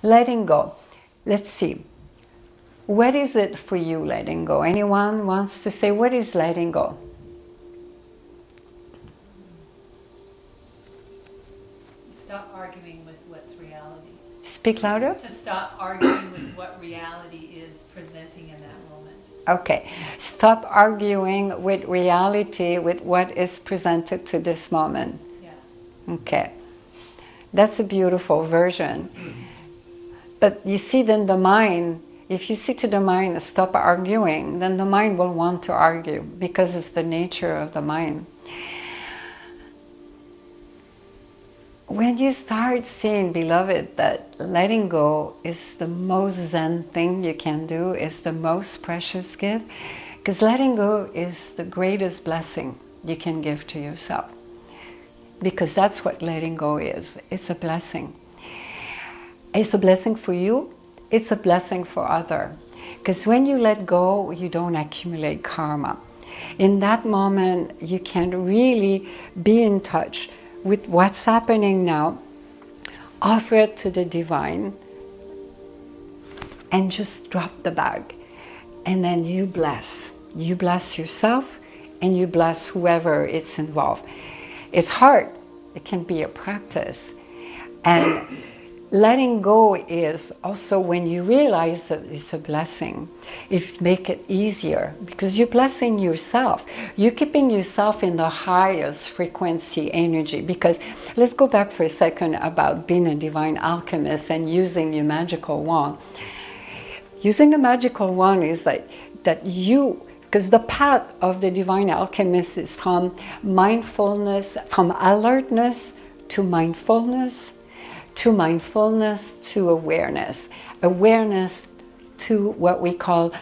Letting go. Let's see. What is it for you, letting go? Anyone wants to say, what is letting go? Stop arguing with what's reality. Speak louder. To stop arguing with what reality is presenting in that moment. Okay. Stop arguing with reality, with what is presented to this moment. Yeah. Okay. That's a beautiful version. But you see, then the mind, if you say to the mind, stop arguing, then the mind will want to argue because it's the nature of the mind. When you start seeing, beloved, that letting go is the most Zen thing you can do, is the most precious gift, because letting go is the greatest blessing you can give to yourself. Because that's what letting go is. It's a blessing. It's a blessing for you. It's a blessing for others. Because when you let go, you don't accumulate karma. In that moment, you can really be in touch with what's happening now. Offer it to the divine and just drop the bag. And then you bless. You bless yourself and you bless whoever is involved. It's hard. It can be a practice. And letting go is also when you realize that it's a blessing, it makes it easier because you're blessing yourself. You're keeping yourself in the highest frequency energy. Because let's go back for a second about being a divine alchemist and using your magical wand. Using the magical wand is like that you, because the path of the divine alchemist is from mindfulness, from alertness to mindfulness to awareness. Awareness to what we call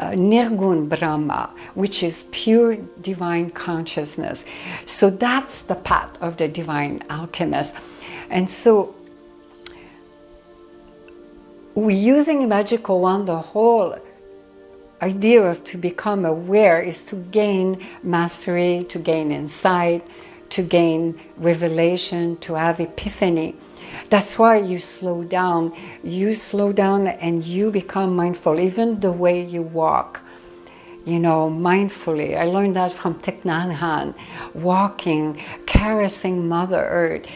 Nirgun Brahma, which is pure divine consciousness. So that's the path of the divine alchemist. And so we're using a magical wand. The whole idea of to become aware is to gain mastery, to gain insight, to gain revelation, to have epiphany. That's why you slow down and you become mindful, even the way you walk, mindfully. I learned that from Thich Nhat Hanh, walking, caressing Mother Earth.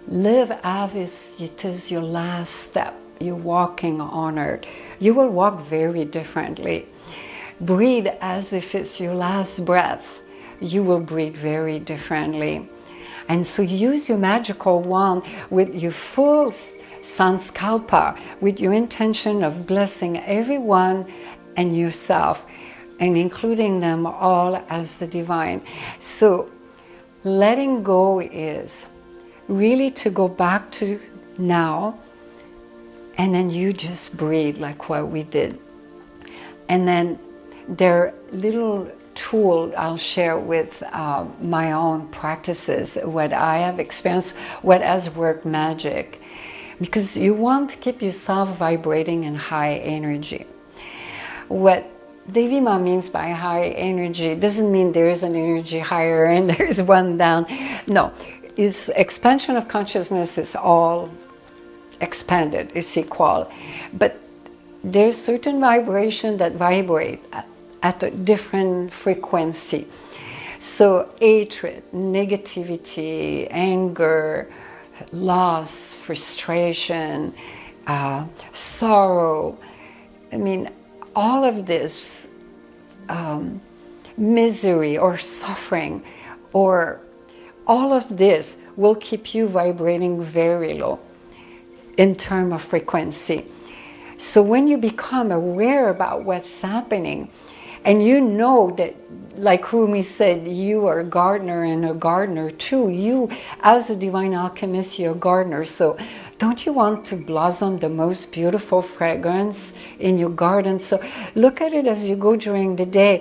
Live as if it is your last step. You're walking on Earth. You will walk very differently. Breathe as if it's your last breath. You will breathe very differently. And so use your magical wand with your full sanskalpa, with your intention of blessing everyone and yourself, and including them all as the divine. So letting go is really to go back to now, and then you just breathe like what we did. And then there are little tool I'll share with my own practices, what I have experienced, what has worked magic, because you want to keep yourself vibrating in high energy. What Devi Ma means by high energy doesn't mean there is an energy higher and there is one down. No, it's expansion of consciousness is all expanded, it's equal, but there's certain vibration that vibrate at a different frequency. So hatred, negativity, anger, loss, frustration, sorrow, all of this misery or suffering, or all of this will keep you vibrating very low in terms of frequency. So when you become aware about what's happening, and you know that, like Rumi said, you are a gardener and a gardener too. You, as a divine alchemist, you're a gardener. So don't you want to blossom the most beautiful fragrance in your garden? So look at it as you go during the day.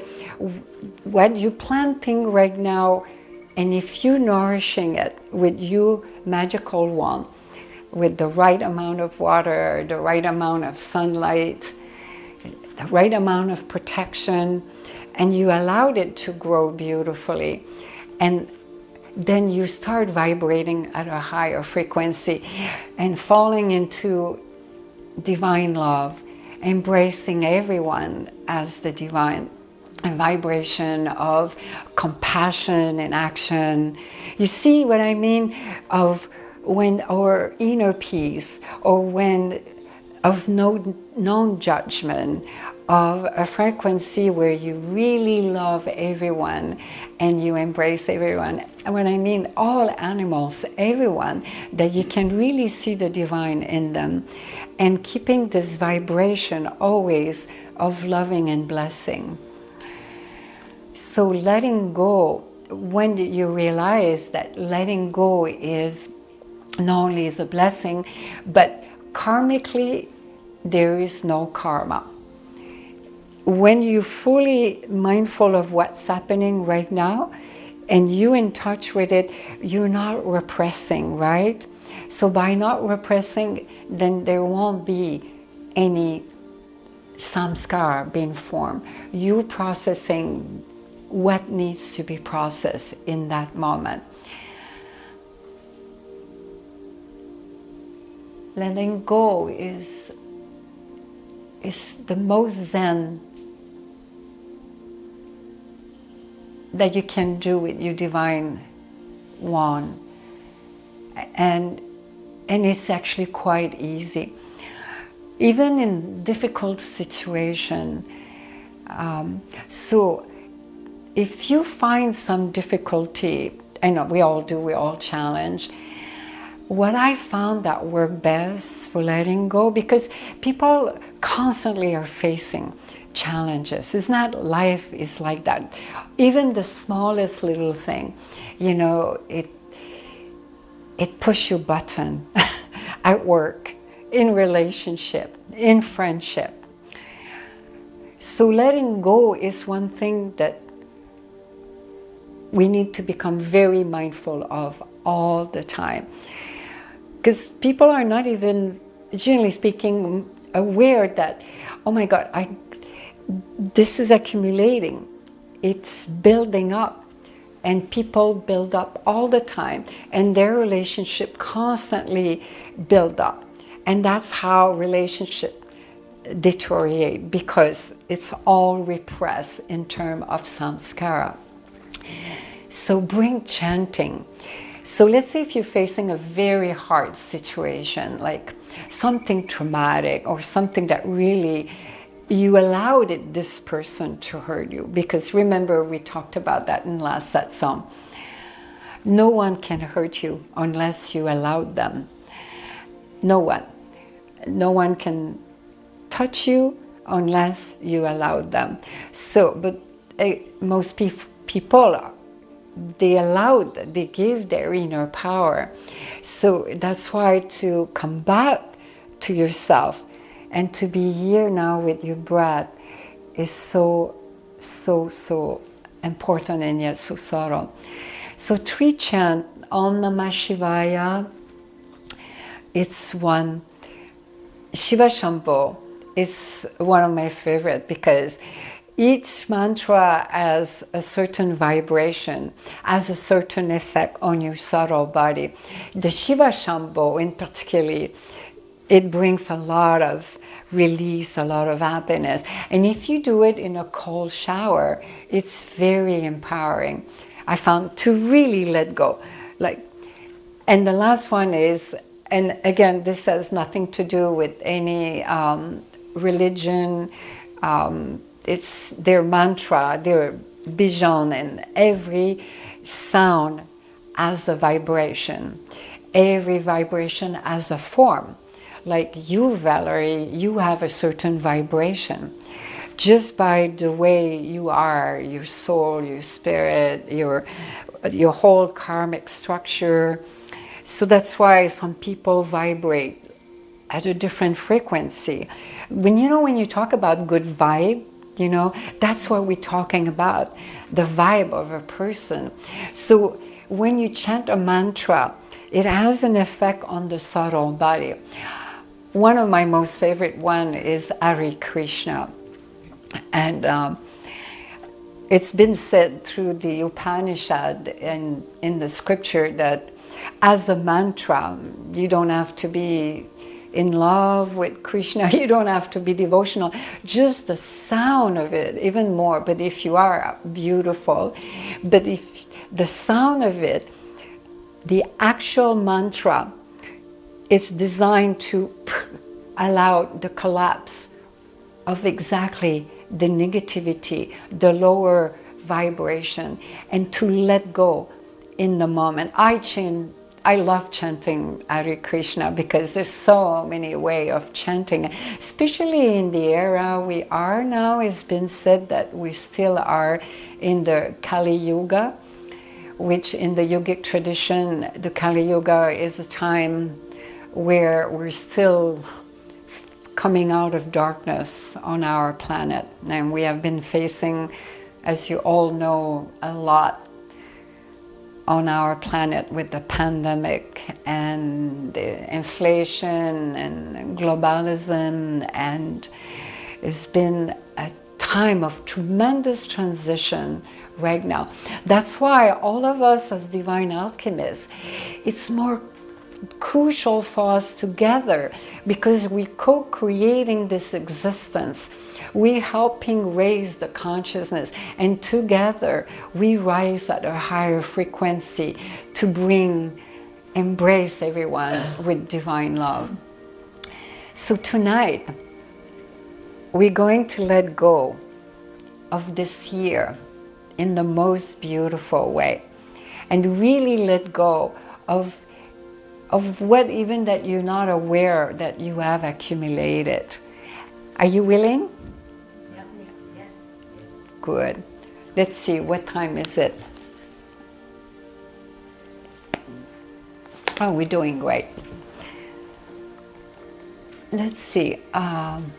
What you're planting right now, and if you're nourishing it with your magical wand, with the right amount of water, the right amount of sunlight, the right amount of protection, and you allowed it to grow beautifully, and then you start vibrating at a higher frequency and falling into divine love, embracing everyone as the divine, a vibration of compassion and action. You see what I mean? Of when our inner peace, or when of no non-judgment, of a frequency where you really love everyone and you embrace everyone. And when I mean all animals, everyone, that you can really see the divine in them, and keeping this vibration always of loving and blessing. So letting go, when you realize that letting go is not only is a blessing, but karmically there is no karma. When you're fully mindful of what's happening right now and you in touch with it, you're not repressing, right? So by not repressing, then there won't be any samskara being formed. You're processing what needs to be processed in that moment. Letting go is the most Zen that you can do with your divine one, and it's actually quite easy, even in difficult situation. So if you find some difficulty, I know we all do, we all challenge. What I found that worked best for letting go, because people constantly are facing challenges. It's not life is like that. Even the smallest little thing, you know, it push your button at work, in relationship, in friendship. So letting go is one thing that we need to become very mindful of all the time. Because people are not even, generally speaking, aware that, oh my God, this is accumulating. It's building up. And people build up all the time. And their relationship constantly build up. And that's how relationship deteriorate, because it's all repressed in terms of samskara. So bring chanting. So let's say if you're facing a very hard situation, like something traumatic or something that really you allowed this person to hurt you. Because remember, we talked about that in last satsang. No one can hurt you unless you allowed them. No one. No one can touch you unless you allowed them. So, but most people, they give their inner power. So that's why to come back to yourself and to be here now with your breath is so important, and yet so subtle. So three chant Om Namah Shivaya. It's one. Shiva Shambho is one of my favorite, because each mantra has a certain vibration, has a certain effect on your subtle body. The Shiva Shambho in particular, it brings a lot of release, a lot of happiness. And if you do it in a cold shower, it's very empowering. I found to really let go. And the last one is, and again, this has nothing to do with any religion. It's their mantra, their bijan, and every sound has a vibration. Every vibration has a form. Like you, Valerie, you have a certain vibration. Just by the way you are, your soul, your spirit, your whole karmic structure. So that's why some people vibrate at a different frequency. When you talk about good vibe, that's what we're talking about, the vibe of a person. So when you chant a mantra, it has an effect on the subtle body. One of my most favorite one is Hare Krishna. And it's been said through the Upanishad and in the scripture that as a mantra, you don't have to be in love with Krishna, you don't have to be devotional. Just the sound of it, even more. But if you are, beautiful. But if the sound of it, the actual mantra is designed to allow the collapse of exactly the negativity, the lower vibration, and to let go in the moment. I love chanting Hare Krishna because there's so many ways of chanting, especially in the era we are now. It's been said that we still are in the Kali Yuga, which in the yogic tradition, the Kali Yuga is a time where we're still coming out of darkness on our planet. And we have been facing, as you all know, a lot on our planet with the pandemic and the inflation and globalism, and it's been a time of tremendous transition right now. That's why all of us as divine alchemists, it's more crucial for us together, because we're co-creating this existence. We're helping raise the consciousness, and together we rise at a higher frequency to embrace everyone with divine love. So tonight, we're going to let go of this year in the most beautiful way, and really let go of what even that you're not aware that you have accumulated. Are you willing? Yeah. Good. Let's see, what time is it? Oh, we're doing great. Let's see. I'm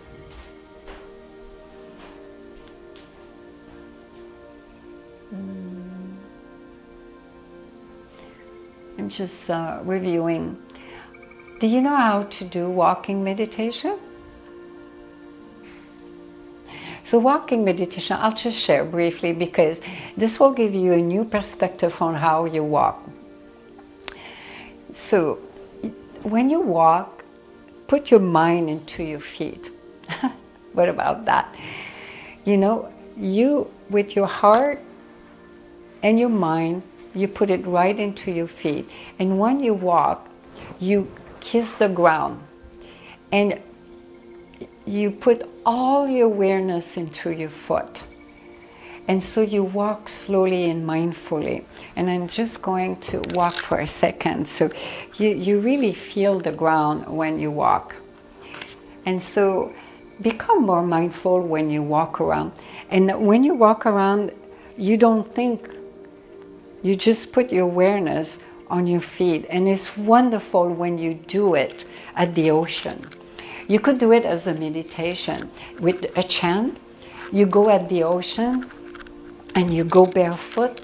just reviewing. Do you know how to do walking meditation? So walking meditation, I'll just share briefly because this will give you a new perspective on how you walk. So when you walk, put your mind into your feet. What about that? You know, you, with your heart and your mind, you put it right into your feet. And when you walk, you kiss the ground. And you put all your awareness into your foot. And so you walk slowly and mindfully. And I'm just going to walk for a second. So you really feel the ground when you walk. And so become more mindful when you walk around. And when you walk around, you don't think. You just put your awareness on your feet. And it's wonderful when you do it at the ocean. You could do it as a meditation with a chant. You go at the ocean and you go barefoot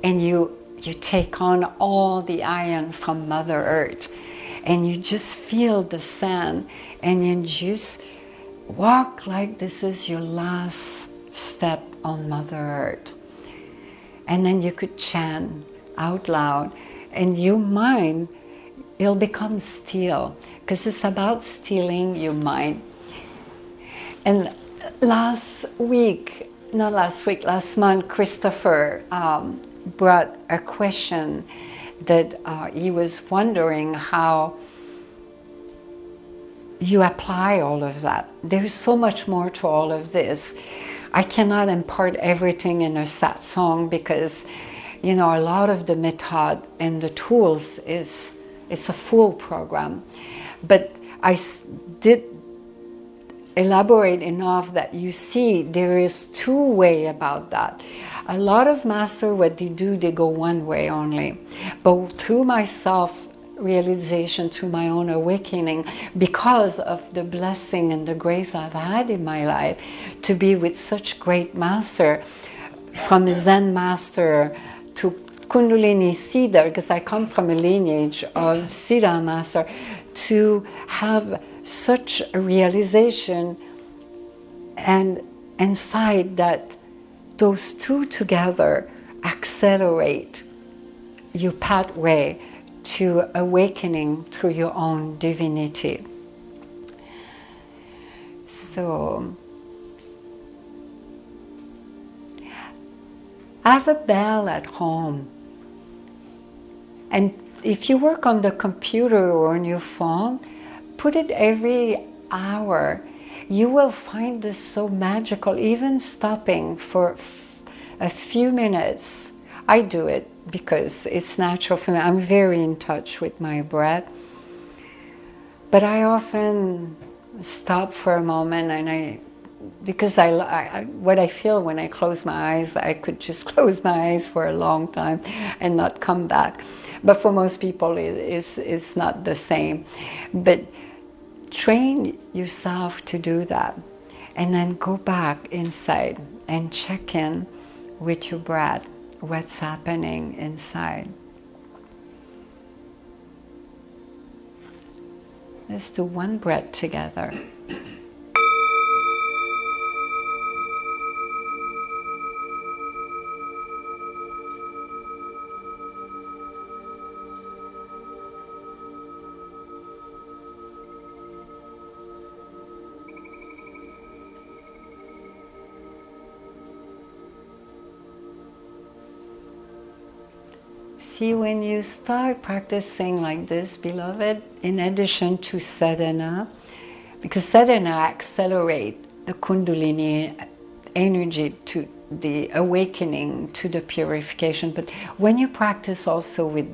and you take on all the iron from Mother Earth. And you just feel the sand and you just walk like this is your last step on Mother Earth. And then you could chant out loud, and your mind, it'll become still, because it's about stilling your mind. And last month, Christopher brought a question that he was wondering how you apply all of that. There's so much more to all of this. I cannot impart everything in a satsang because, you know, a lot of the method and the tools it's a full program. But I did elaborate enough that you see there is two ways about that. A lot of masters, what they do, they go one way only. But through my self-realization, through my own awakening, because of the blessing and the grace I've had in my life to be with such great master, from Zen master to Kundalini Siddha, because I come from a lineage of Siddha master, to have such a realization and insight that those two together accelerate your pathway to awakening through your own divinity. So have a bell at home. And if you work on the computer or on your phone, put it every hour. You will find this so magical, even stopping for a few minutes. I do it because it's natural for me. I'm very in touch with my breath. But I often stop for a moment, and because what I feel when I close my eyes, I could just close my eyes for a long time and not come back. But for most people, it's not the same. But train yourself to do that, and then go back inside and check in with your breath, what's happening inside. Let's do one breath together. See, when you start practicing like this, beloved, in addition to sadhana, because sadhana accelerates the kundalini energy to the awakening, to the purification. But when you practice also with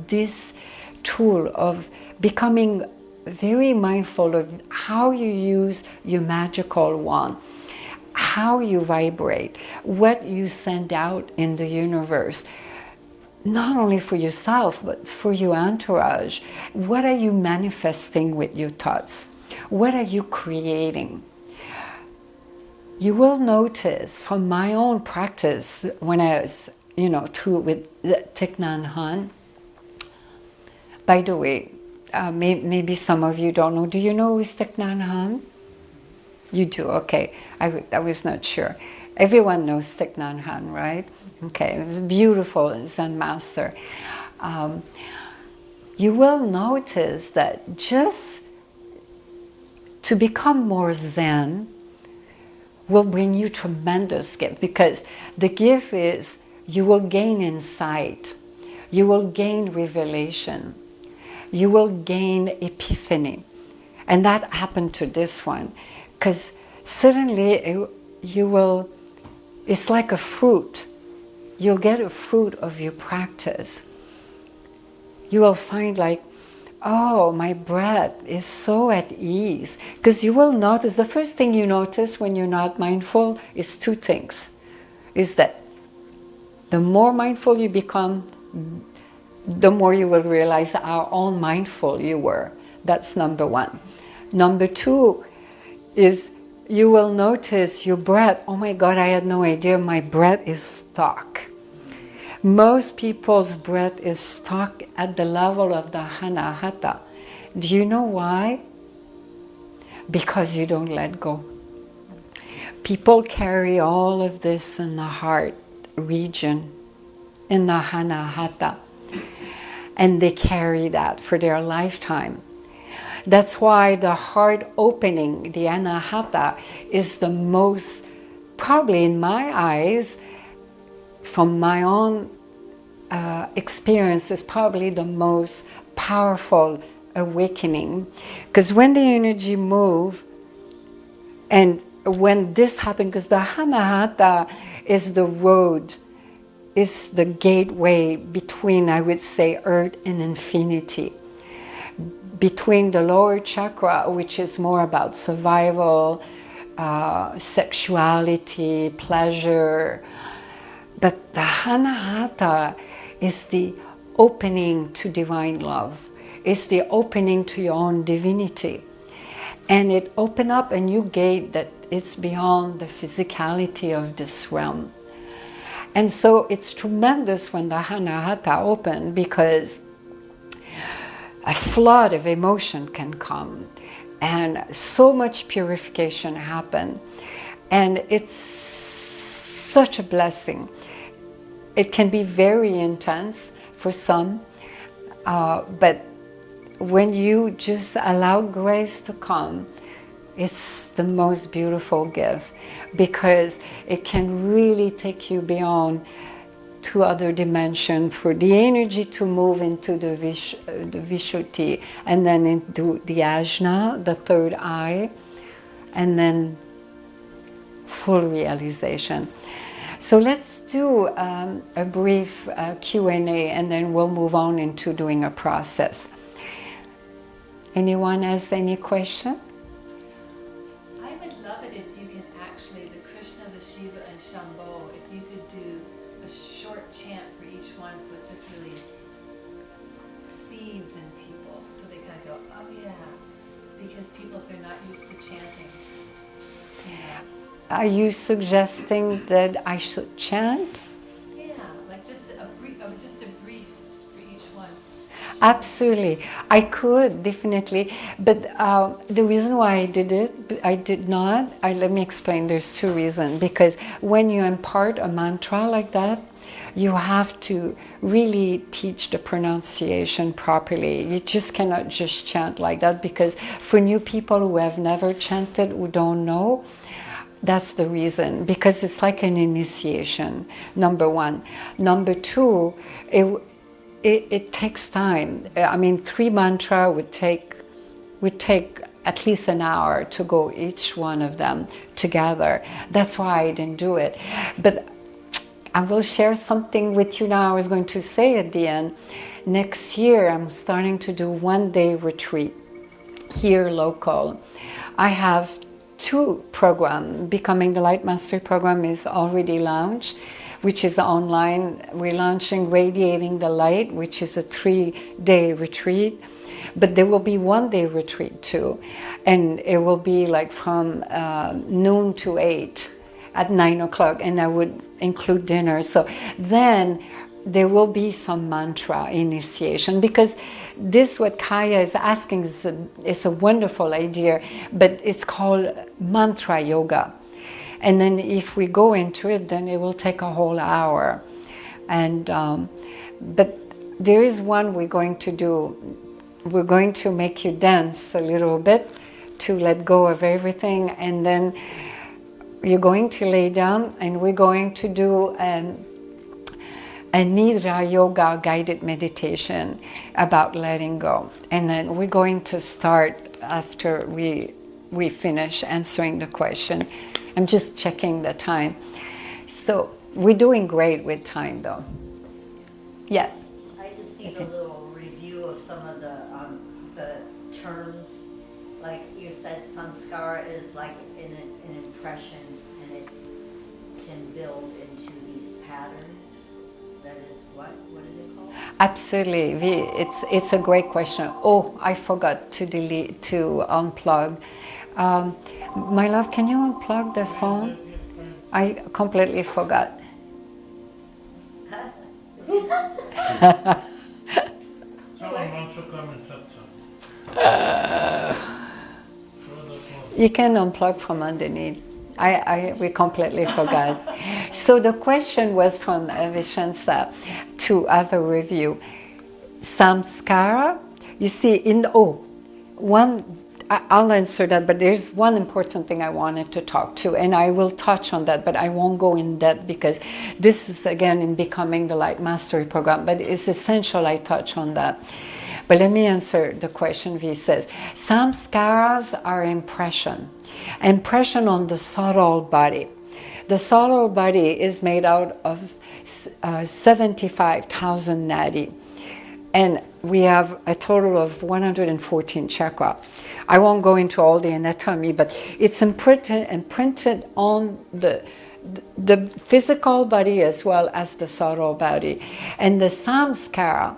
this tool of becoming very mindful of how you use your magical wand, how you vibrate, what you send out in the universe, not only for yourself, but for your entourage. What are you manifesting with your thoughts? What are you creating? You will notice from my own practice when I was, through with Thich Nhat Hanh. By the way, maybe some of you don't know. Do you know who is Thich Nhat Hanh? You do, okay. I was not sure. Everyone knows Thich Nhat Hanh, right? Okay, it was beautiful Zen master. You will notice that just to become more Zen will bring you tremendous gift, because the gift is you will gain insight, you will gain revelation, you will gain epiphany. And that happened to this one, because suddenly it's like a fruit. You'll get a fruit of your practice. You will find like, oh, my breath is so at ease. Because you will notice, the first thing you notice when you're not mindful is two things. Is that the more mindful you become, the more you will realize how unmindful you were. That's number one. Number two is you will notice your breath. Oh my God, I had no idea my breath is stuck. Most people's breath is stuck at the level of the anahata. Do you know why? Because you don't let go. People carry all of this in the heart region, in the anahata, and they carry that for their lifetime. That's why the heart opening, the anahata, is the most, probably in my eyes, from my own experience, is probably the most powerful awakening. Because when the energy moves, and when this happens, because the anahata is the road, is the gateway between, I would say, earth and infinity. Between the lower chakra, which is more about survival, sexuality, pleasure. But the anahata is the opening to divine love. It's the opening to your own divinity. And it opens up a new gate that is beyond the physicality of this realm. And so it's tremendous when the anahata opens, because a flood of emotion can come and so much purification happen, and it's such a blessing. It can be very intense for some, but when you just allow grace to come, It's the most beautiful gift because it can really take you beyond to other dimension, for the energy to move into the Vishuddhi, and then into the Ajna, the third eye, and then full realization. So let's do a brief Q&A, and then we'll move on into doing a process. Anyone has any question? I would love it if you can actually, the Krishna, the Shiva, and Shambho, if you could do a short chant for each one, so it just really seeds in people, so they kind of go, oh yeah, because people, if they're not used to chanting, you know. Are you suggesting that I should chant? Yeah, like just a brief for each one. Absolutely, I could definitely, but the reason why I did not. Let me explain. There's two reasons. Because when you impart a mantra like that, you have to really teach the pronunciation properly. You just cannot just chant like that, because for new people who have never chanted, who don't know, that's the reason, because it's like an initiation, number one. Number two, it takes time. I mean, 3 mantra would take at least an hour to go each one of them together. That's why I didn't do it. But I will share something with you now. I was going to say at the end, next year I'm starting to do 1-day retreat here local. I have 2 programs. Becoming the Light Master program is already launched, which is online. We're launching Radiating the Light, which is a 3-day retreat. But there will be 1-day retreat too. And it will be like from noon to 8 at 9 o'clock. And I would include dinner. So then there will be some mantra initiation, because this, what Kaya is asking, is a wonderful idea, but it's called mantra yoga. And then if we go into it, then it will take a whole hour. And but there is one we're going to do. We're going to make you dance a little bit to let go of everything, and then you're going to lay down, and we're going to do a Nidra Yoga guided meditation about letting go. And then we're going to start after we finish answering the question. I'm just checking the time. So we're doing great with time though. Yeah. I just need a little review of some of the terms. Like you said, samskara is like an impression, and it can build into these patterns. That is what is it called? Absolutely, it's a great question. Oh, I forgot to unplug. My love, can you unplug the phone? I completely forgot. Someone wants to come and touch something. You can unplug from underneath. We completely forgot. So the question was from Vishensa to have a review. Samskara, you see, I'll answer that, but there's one important thing I wanted to talk to, and I will touch on that, but I won't go in depth, because this is again in Becoming the Light Mastery program, but it's essential I touch on that. But let me answer the question. V says, samskaras are impression on the subtle body. The subtle body is made out of 75,000 nadi. And we have a total of 114 chakra. I won't go into all the anatomy, but it's imprinted on the physical body as well as the subtle body. And the samskara,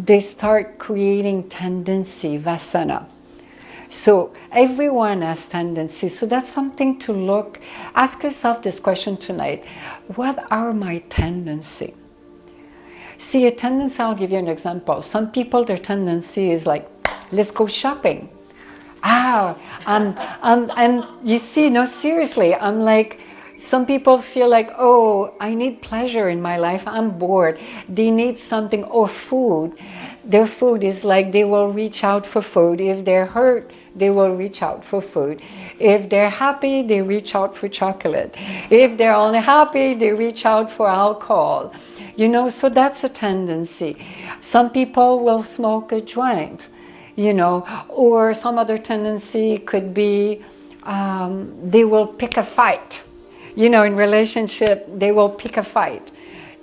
they start creating tendency, vasana. So everyone has tendencies. So that's something to ask yourself this question tonight. What are my tendencies? See, a tendency, I'll give you an example. Some people, their tendency is like, let's go shopping. And you see, no, seriously, I'm like, some people feel like, oh, I need pleasure in my life, I'm bored. They need something, or food. Their food is like, they will reach out for food. If they're hurt, they will reach out for food. If they're happy, they reach out for chocolate. If they're unhappy, they reach out for alcohol. You know, so that's a tendency. Some people will smoke a joint, you know, or some other tendency could be they will pick a fight. You know, in relationship, they will pick a fight.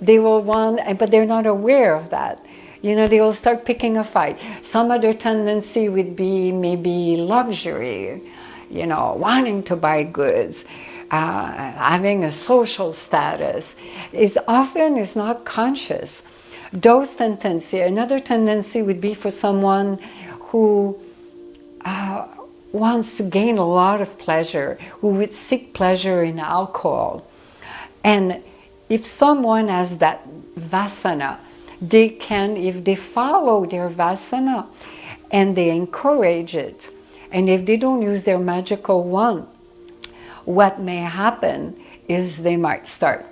They will want, but they're not aware of that. You know, they will start picking a fight. Some other tendency would be maybe luxury, you know, wanting to buy goods, having a social status. It's often is not conscious. Those tendency. Another tendency would be for someone who wants to gain a lot of pleasure, who would seek pleasure in alcohol. And if someone has that vasana, they can, if they follow their vasana and they encourage it, and if they don't use their magical wand, what may happen is they might start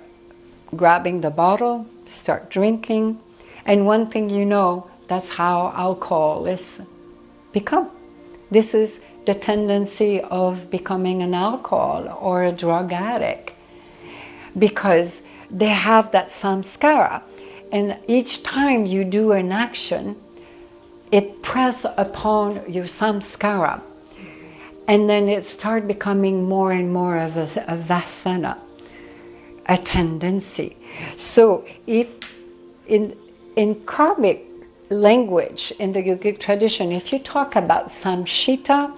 grabbing the bottle, start drinking, and one thing you know, that's how alcoholists become. This is the tendency of becoming an alcohol or a drug addict, because they have that samskara. And each time you do an action, it presses upon your samskara. And then it starts becoming more and more of a vasana, a tendency. So if in karmic language, in the yogic tradition, if you talk about samshita,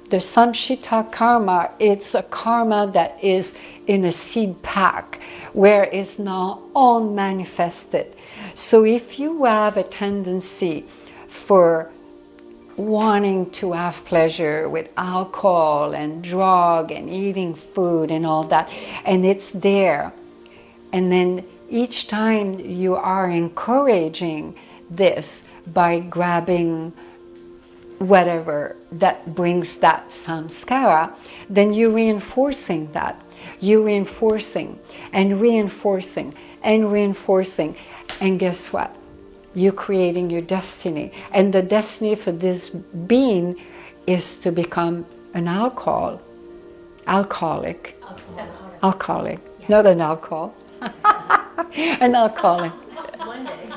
the samshita karma, it's a karma that is in a seed pack, where it's now unmanifested. So if you have a tendency for wanting to have pleasure with alcohol and drug and eating food and all that, and it's there, and then each time you are encouraging this by grabbing whatever that brings that samskara, then you're reinforcing that. You're reinforcing and reinforcing and reinforcing. And guess what? You're creating your destiny. And the destiny for this being is to become an alcoholic. Alcoholic. Yeah. Not an alcohol. An alcoholic. One day.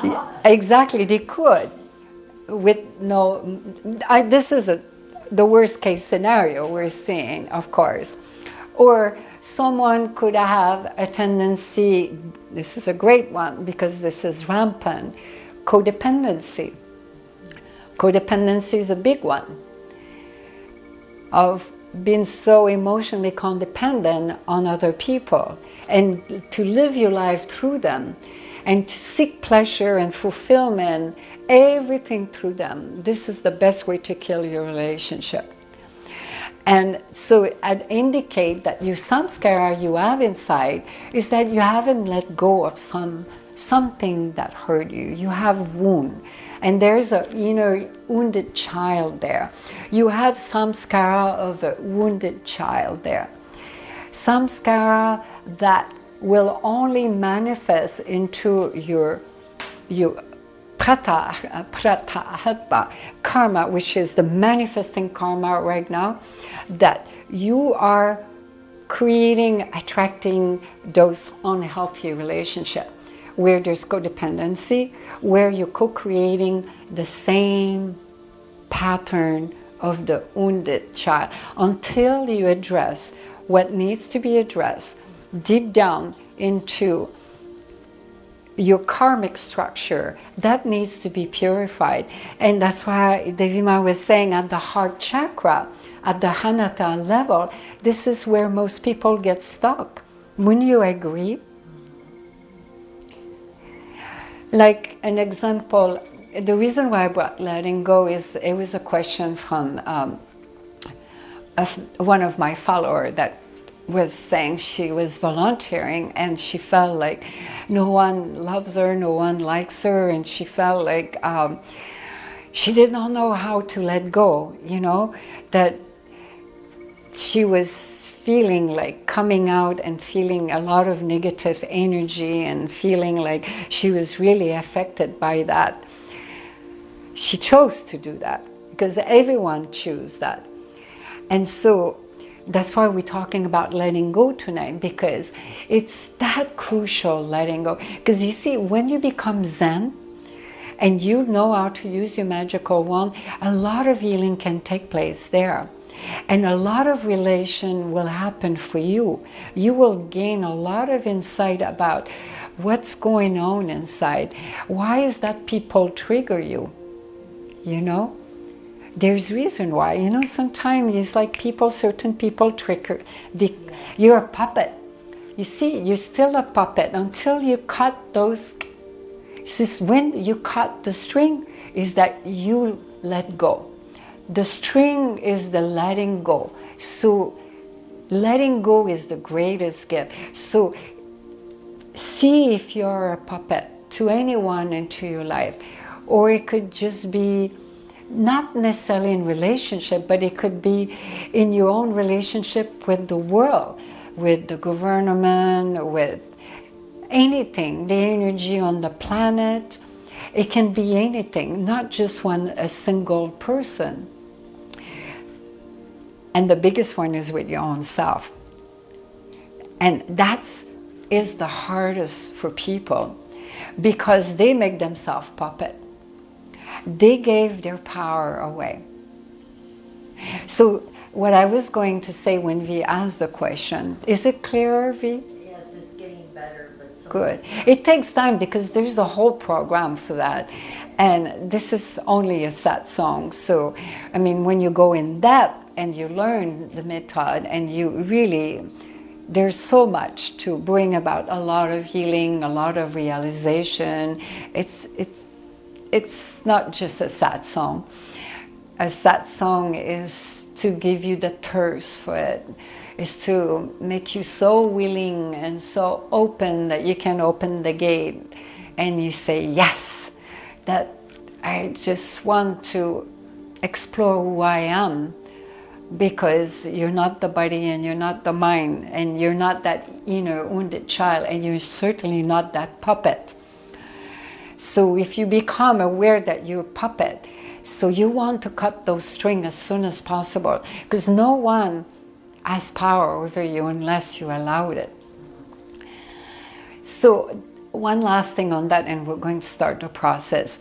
Yeah, exactly, they could. With no, this is the worst case scenario we're seeing, of course. Or someone could have a tendency, this is a great one because this is rampant, codependency. Codependency is a big one, of being so emotionally codependent on other people and to live your life through them and to seek pleasure and fulfillment, everything through them. This is the best way to kill your relationship. And so I'd indicate that your samskara you have inside is that you haven't let go of something that hurt you. You have wound. And there's an inner wounded child there. You have samskara of a wounded child there. Samskara that will only manifest into your pratahatma karma, which is the manifesting karma right now, that you are creating, attracting those unhealthy relationships where there's codependency, where you're co-creating the same pattern of the wounded child, until you address what needs to be addressed deep down into your karmic structure. That needs to be purified. And that's why Devi Ma was saying at the heart chakra, at the Hanata level, this is where most people get stuck. Wouldn't you agree? Like an example, the reason why I brought letting go is it was a question from one of my followers that was saying she was volunteering and she felt like no one loves her, no one likes her, and she felt like she did not know how to let go, you know, that she was feeling like coming out and feeling a lot of negative energy and feeling like she was really affected by that. She chose to do that. because everyone chooses that. And so that's why we're talking about letting go tonight, because it's that crucial, letting go. Because you see, when you become Zen and you know how to use your magical wand, a lot of healing can take place there. And a lot of relation will happen for you. You will gain a lot of insight about what's going on inside. Why is that people trigger you? You know? There's reason why. You know, sometimes it's like certain people trigger. You're a puppet. You see, you're still a puppet until you cut those. When you cut the string, is that you let go. The string is the letting go. So letting go is the greatest gift. So see if you're a puppet to anyone into your life. Or it could just be not necessarily in relationship, but it could be in your own relationship with the world, with the government, with anything, the energy on the planet. It can be anything, not just a single person. And the biggest one is with your own self. And that is the hardest for people, because they make themselves puppet. They gave their power away. So what I was going to say when V asked the question, is it clearer, V? Yes, it's getting better. But good. It takes time because there's a whole program for that. And this is only a sad song. So, I mean, when you go in depth and you learn the method and you really, there's so much to bring about a lot of healing, a lot of realization. It's not just a sad song. A sad song is to give you the thirst for it. Is to make you so willing and so open that you can open the gate and you say, yes, that I just want to explore who I am, because you're not the body and you're not the mind and you're not that inner wounded child and you're certainly not that puppet. So if you become aware that you're a puppet, so you want to cut those strings as soon as possible, because no one has power over you unless you allowed it. So one last thing on that, and we're going to start the process.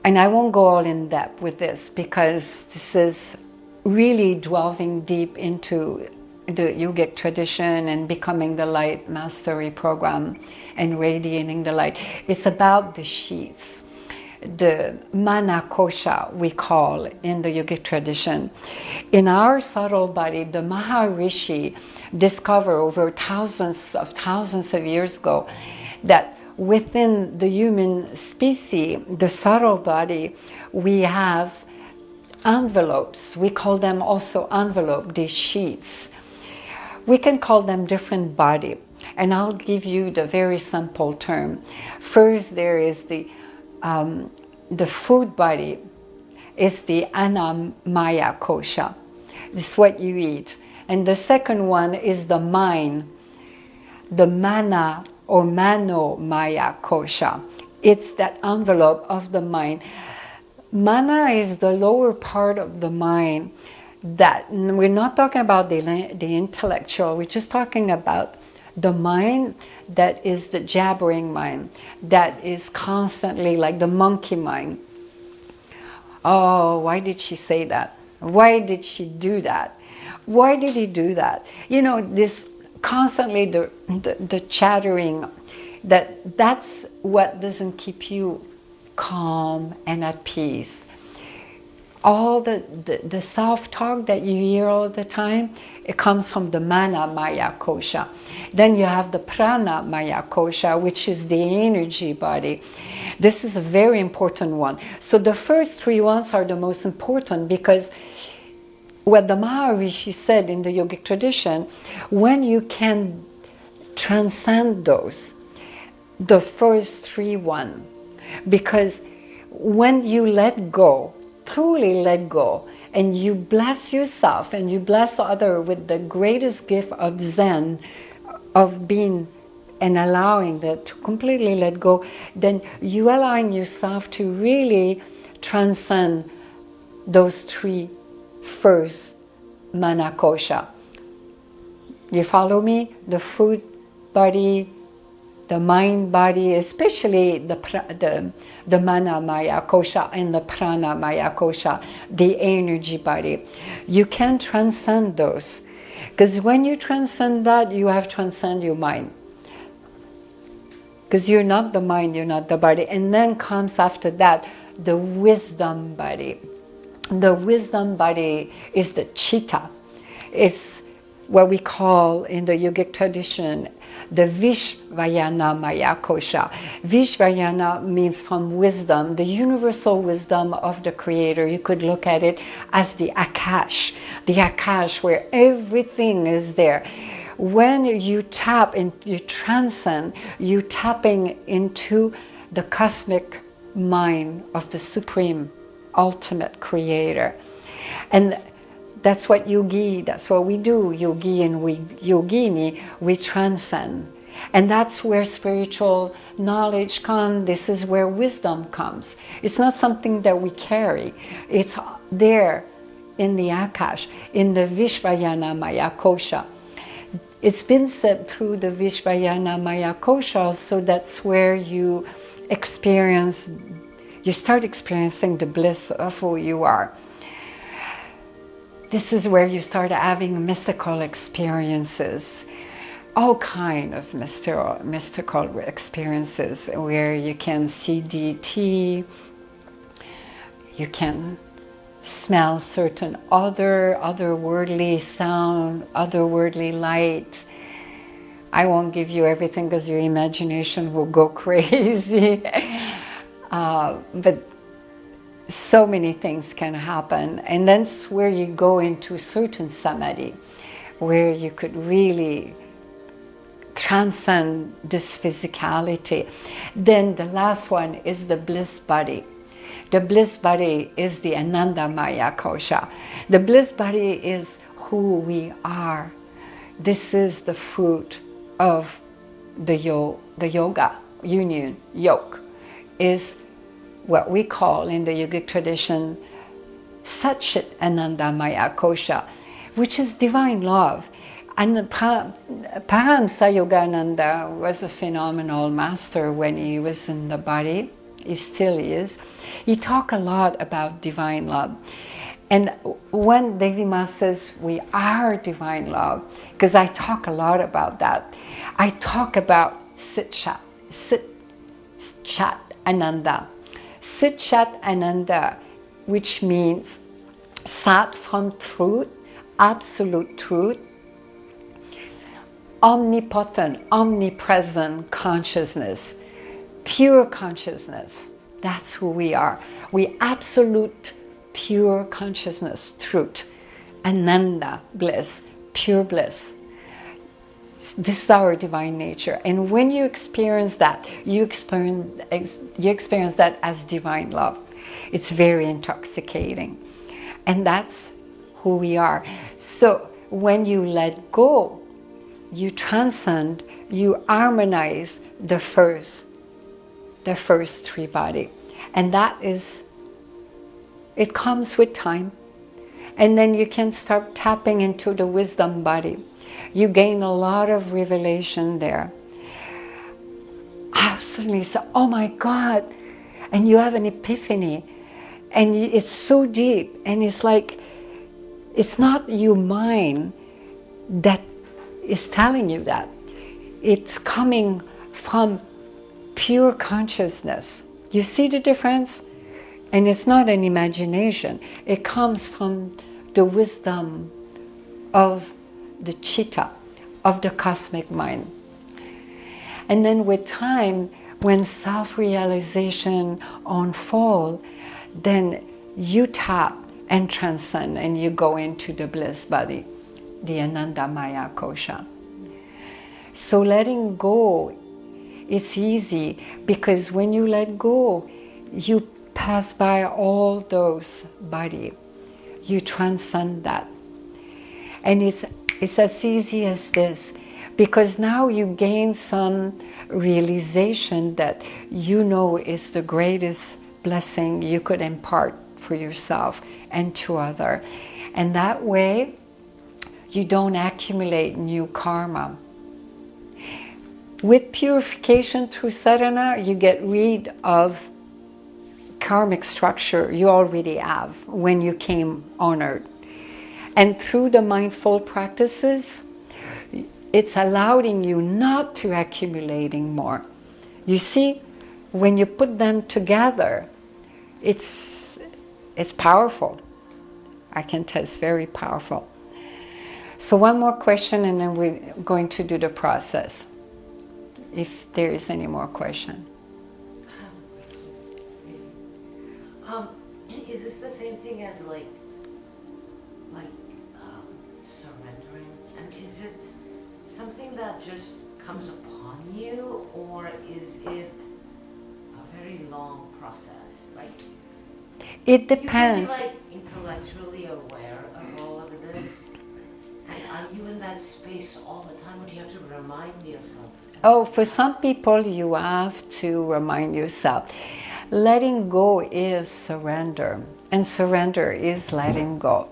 And I won't go all in depth with this, because this is really delving deep into the yogic tradition and becoming the light mastery program and radiating the light. It's about the sheaths, the mana kosha we call in the yogic tradition. In our subtle body, the Maharishi discovered over thousands of years ago that within the human species, the subtle body, we have envelopes. We call them also envelope, these sheaths. We can call them different body. And I'll give you the very simple term. First, there is the food body, is the Annamaya kosha. This is what you eat. And the second one is the mind, the mana or mano maya kosha. It's that envelope of the mind. Mana is the lower part of the mind. That we're not talking about the intellectual, we're just talking about the mind that is the jabbering mind, that is constantly like the monkey mind. Oh, why did she say that? Why did she do that? Why did he do that? You know, this constantly the chattering, that's what doesn't keep you calm and at peace. All the self-talk that you hear all the time, it comes from the mana maya kosha. Then you have the prana maya kosha, which is the energy body. This is a very important one. So the first three ones are the most important, because what the Maharishi said in the yogic tradition, when you can transcend those, the first three one, because when you let go, truly let go, and you bless yourself and you bless others with the greatest gift of Zen, of being and allowing that to completely let go, then you allowing yourself to really transcend those three first mana kosha. You follow me? The food body, the mind body, especially the mana maya kosha and the prana maya kosha, the energy body. You can transcend those. Because when you transcend that, you have transcended your mind. Because you're not the mind, you're not the body. And then comes after that, the wisdom body. The wisdom body is the chitta. It's what we call in the yogic tradition the Vishvayana Maya Kosha. Vishvayana means from wisdom, the universal wisdom of the Creator. You could look at it as the Akash where everything is there. When you tap and you transcend, you tapping into the cosmic mind of the Supreme Ultimate Creator. And that's what yogi, that's what we do, yogi and yogini, we transcend. And that's where spiritual knowledge comes, this is where wisdom comes. It's not something that we carry, it's there in the Akash, in the Vishvayana Maya Kosha. It's been said through the Vishvayana Maya Kosha, so that's where you start experiencing the bliss of who you are. This is where you start having mystical experiences, all kind of mystical experiences where you can see deity, you can smell certain otherworldly sound, otherworldly light. I won't give you everything because your imagination will go crazy. But so many things can happen. And that's where you go into certain samadhi, where you could really transcend this physicality. Then the last one is the bliss body. The bliss body is the Ananda Maya Kosha. The bliss body is who we are. This is the fruit of the yoga, union, yoke, is what we call in the yogic tradition Satchit Ananda Maya Kosha, which is divine love. And Paramsa Yogananda was a phenomenal master when he was in the body. He still is. He talked a lot about divine love. And when Devi Ma says we are divine love, because I talk a lot about that, I talk about Sit Chat Ananda. Sit Chat Ananda, which means sat from truth, absolute truth, omnipotent, omnipresent consciousness, pure consciousness. That's who we are. We absolute pure consciousness, truth, Ananda, bliss, pure bliss. This is our divine nature. And when you experience that, you experience that as divine love. It's very intoxicating. And that's who we are. So when you let go, you transcend, you harmonize the first three body. And that is, it comes with time. And then you can start tapping into the wisdom body. You gain a lot of revelation there. Absolutely, so, oh my God. And you have an epiphany. And it's so deep. And it's like, it's not your mind that is telling you that. It's coming from pure consciousness. You see the difference? And it's not an imagination. It comes from the wisdom of the chitta, of the cosmic mind. And then with time, when self-realization unfolds, then you tap and transcend and you go into the bliss body, the Ananda Maya Kosha. So letting go, it's easy because when you let go, you pass by all those bodies. You transcend that. And it's as easy as this, because now you gain some realization that you know is the greatest blessing you could impart for yourself and to other. And that way, you don't accumulate new karma. With purification through sadhana, you get rid of karmic structure you already have when you came on earth. And through the mindful practices, it's allowing you not to accumulating more. You see, when you put them together, it's powerful. I can tell it's very powerful. So one more question and then we're going to do the process. If there is any more question. Is this the same thing as like surrendering? And is it something that just comes upon you, or is it a very long process? Like, it depends. You can be like intellectually aware of all of this. And are you in that space all the time, or do you have to remind yourself? Oh, for some people you have to remind yourself. Letting go is surrender, and surrender is letting go.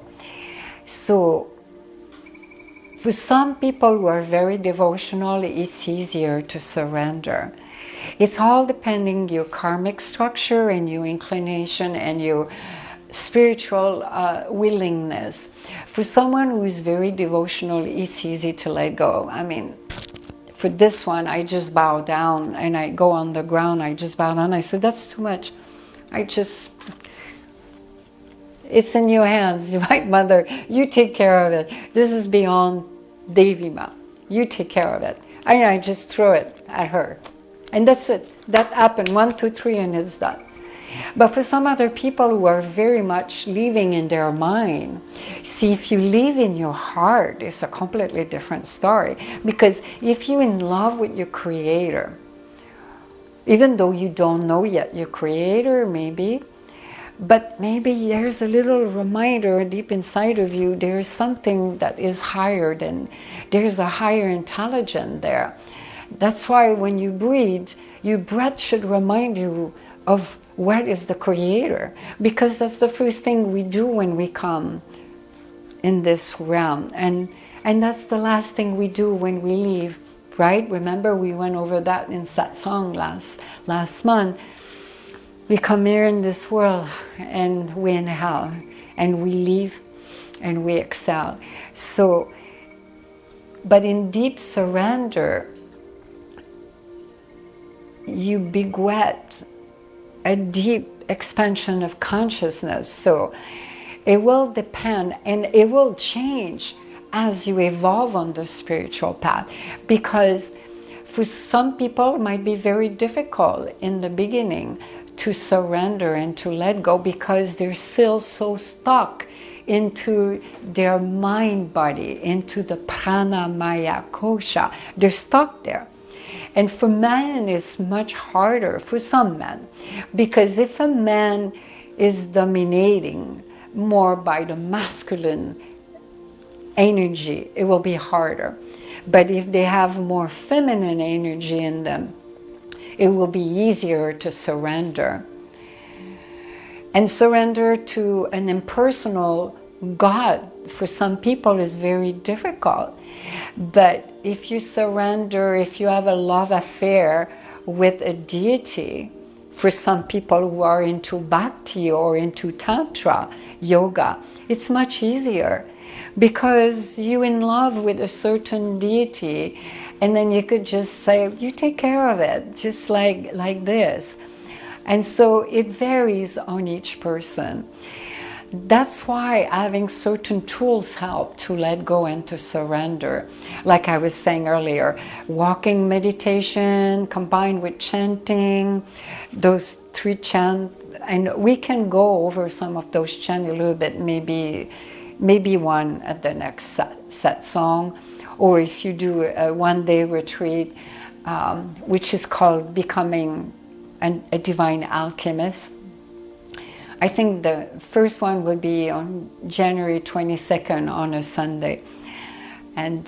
So for some people who are very devotional, it's easier to surrender. It's all depending your karmic structure and your inclination and your spiritual willingness. For someone who is very devotional, it's easy to let go. I mean, for this one, I just bow down and I go on the ground, I just bow down. I said, that's too much. It's in your hands, right, Mother? You take care of it. This is beyond Devi Ma. You take care of it. And I just throw it at her. And that's it. That happened, 1, 2, 3, and it's done. But for some other people who are very much living in their mind, see, if you live in your heart, it's a completely different story. Because if you're in love with your Creator, even though you don't know yet your Creator, maybe, but maybe there's a little reminder deep inside of you, there's something that is higher than, there's a higher intelligence there. That's why when you breathe, your breath should remind you of what is the Creator, because that's the first thing we do when we come in this realm, and that's the last thing we do when we leave, right? Remember, we went over that in satsang last month. We come here in this world and we inhale and we leave and we exhale. So, but in deep surrender, you beget a deep expansion of consciousness. So it will depend and it will change as you evolve on the spiritual path, because for some people it might be very difficult in the beginning to surrender and to let go, because they're still so stuck into their mind body, into the prana maya kosha. They're stuck there. And for men, it's much harder, for some men, because if a man is dominating more by the masculine energy, it will be harder. But if they have more feminine energy in them, it will be easier to surrender. And surrender to an impersonal God, for some people, is very difficult. But if you surrender, if you have a love affair with a deity, for some people who are into bhakti or into tantra, yoga, it's much easier, because you're in love with a certain deity, and then you could just say, you take care of it, just like this. And so it varies on each person. That's why having certain tools help to let go and to surrender. Like I was saying earlier, walking meditation combined with chanting, those 3 chants, and we can go over some of those chants a little bit, maybe one at the next set song, or if you do a 1-day retreat, which is called Becoming a Divine Alchemist. I think the first one will be on January 22nd on a Sunday. And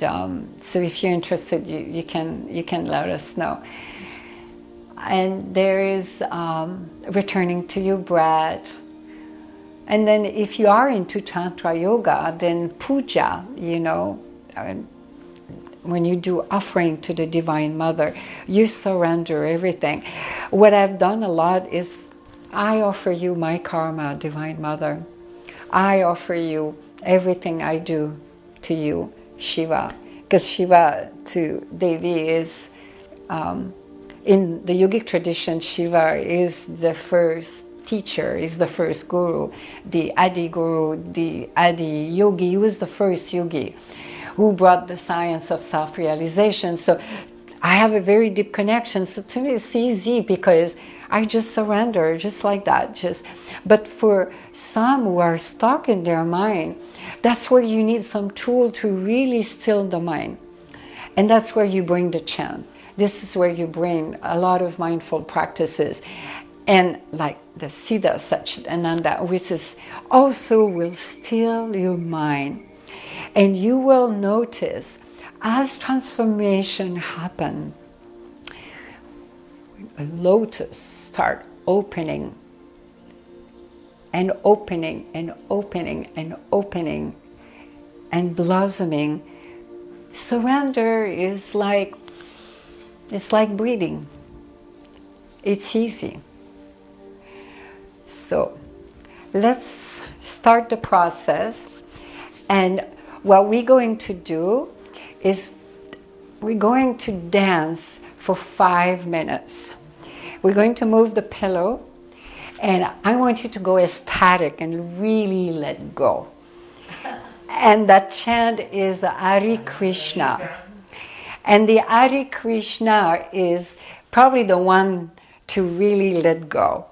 so if you're interested, you can let us know. And there is returning to your breath, And then if you are into Tantra Yoga, then puja, you know, when you do offering to the Divine Mother, you surrender everything. What I've done a lot is I offer you my karma, Divine Mother. I offer you everything I do to you, Shiva. Because Shiva to Devi is, in the yogic tradition, Shiva is the first teacher, is the first guru, the Adi Guru, the Adi Yogi. He was the first yogi who brought the science of self-realization. So I have a very deep connection. So to me it's easy because I just surrender, just like that. But for some who are stuck in their mind, that's where you need some tool to really still the mind. And that's where you bring the chant. This is where you bring a lot of mindful practices. And like the Siddha Satchitananda, which is also will still your mind. And you will notice as transformation happen, a lotus start opening and opening and opening and opening and blossoming. Surrender is like, it's like breathing. It's easy. So let's start the process. And what we're going to do is we're going to dance for 5 minutes. We're going to move the pillow, and I want you to go ecstatic and really let go. And that chant is Hare Krishna. And the Hare Krishna is probably the one to really let go.